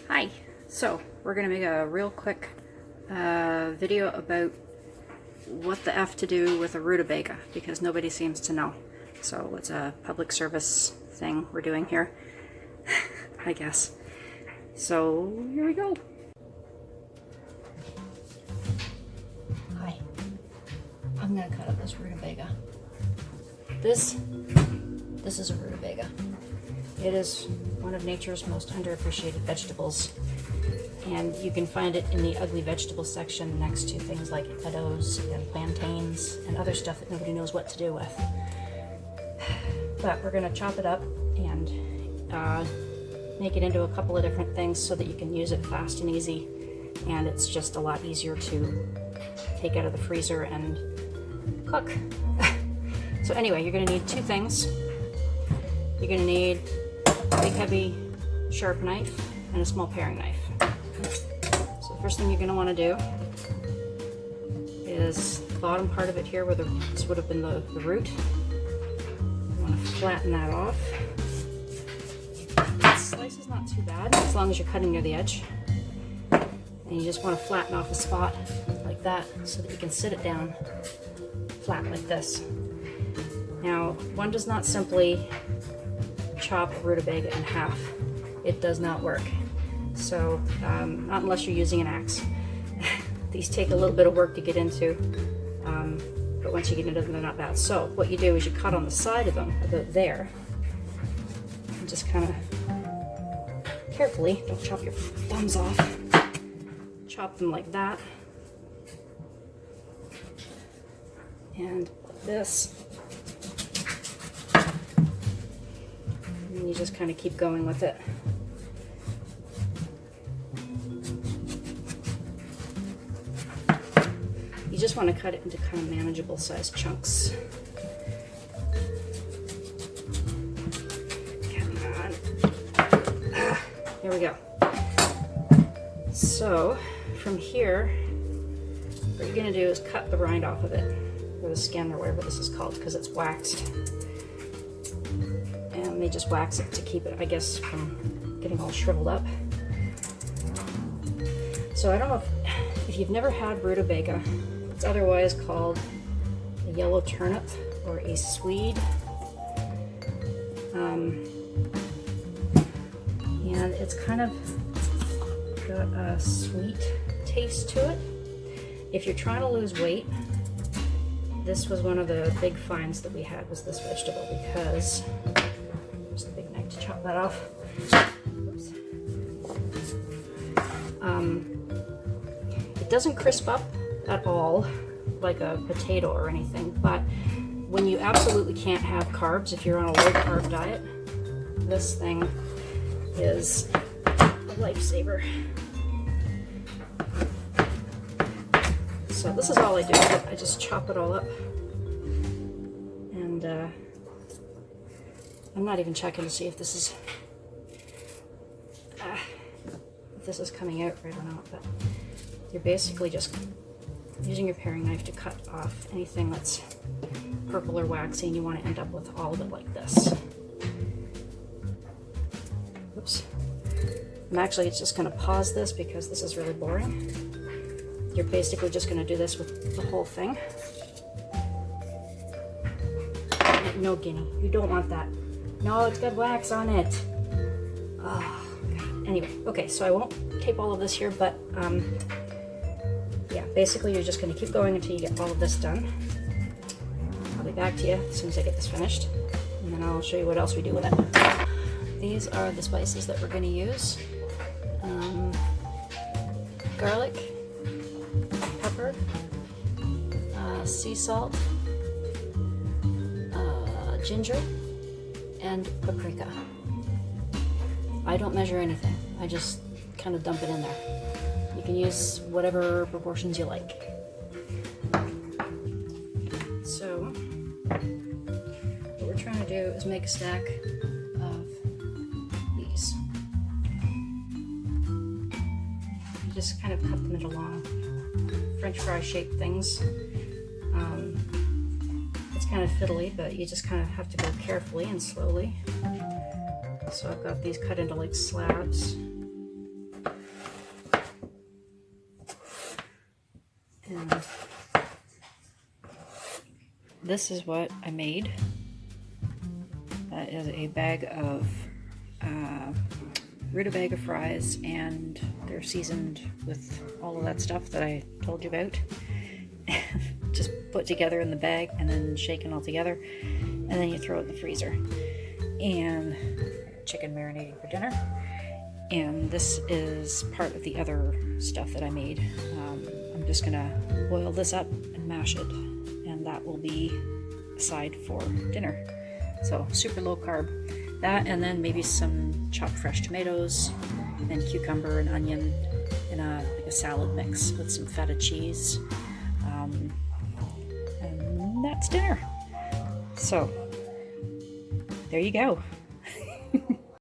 Hi, so we're going to make a real quick video about what the F to do with a rutabaga because nobody seems to know. So it's a public service thing we're doing here, I guess. So here we go. Hi, I'm going to cut up this rutabaga. This is a rutabaga. It is one of nature's most underappreciated vegetables, and you can find it in the ugly vegetable section next to things like potatoes and plantains and other stuff that nobody knows what to do with. But we're going to chop it up and make it into a couple of different things so that you can use it fast and easy, and it's just a lot easier to take out of the freezer and cook. So anyway, you're going to need two things. You're going to need a big heavy sharp knife and a small paring knife. So the first thing you're going to want to do is the bottom part of it here where this would have been the root. You want to flatten that off. The slice is not too bad as long as you're cutting near the edge. And you just want to flatten off a spot like that so that you can sit it down flat like this. Now, one does not simply chop a rutabaga in half. It does not work. So, not unless you're using an axe. These take a little bit of work to get into, but once you get into them, they're not bad. So, what you do is you cut on the side of them, about there, and just kind of carefully, don't chop your thumbs off, chop them like that, and like this. And you just kind of keep going with it. You just want to cut it into kind of manageable sized chunks. Come on. There we go. So from here, what you're going to do is cut the rind off of it, or the skin, or whatever this is called, because it's waxed. And they just wax it to keep it, I guess, from getting all shriveled up. So I don't know if you've never had rutabaga. It's otherwise called a yellow turnip or a swede. And it's kind of got a sweet taste to it. If you're trying to lose weight, this was one of the big finds that we had, was this vegetable, because there's the big knife to chop that off. Oops. It doesn't crisp up at all like a potato or anything, but when you absolutely can't have carbs, if you're on a low carb diet, this thing is a lifesaver. So this is all I do. I just chop it all up, and I'm not even checking to see if this is coming out right or not, but you're basically just using your paring knife to cut off anything that's purple or waxy, and you want to end up with all of it like this. Oops. I'm actually just going to pause this because this is really boring. You're basically just going to do this with the whole thing. No, Guinea, you don't want that. No, it's got wax on it. Oh, God. Anyway, okay, so I won't tape all of this here, but yeah, basically you're just going to keep going until you get all of this done. I'll be back to you as soon as I get this finished, and then I'll show you what else we do with it. These are the spices that we're going to use. Garlic, pepper, sea salt, ginger, and paprika. I don't measure anything. I just kind of dump it in there. You can use whatever proportions you like. So, what we're trying to do is make a stack of these. You just kind of cut them into long French fry shaped things. It's kind of fiddly, but you just kind of have to go carefully and slowly. So I've got these cut into like slabs. this is what I made. That is a bag of Rutabaga fries, and they're seasoned with all of that stuff that I told you about. Just put together in the bag and then shaken all together, and then you throw it in the freezer. And chicken marinating for dinner. And this is part of the other stuff that I made. I'm just gonna boil this up and mash it, and that will be a side for dinner. So super low carb. That, and then maybe some chopped fresh tomatoes and cucumber and onion in like a salad mix with some feta cheese. And that's dinner. So there you go.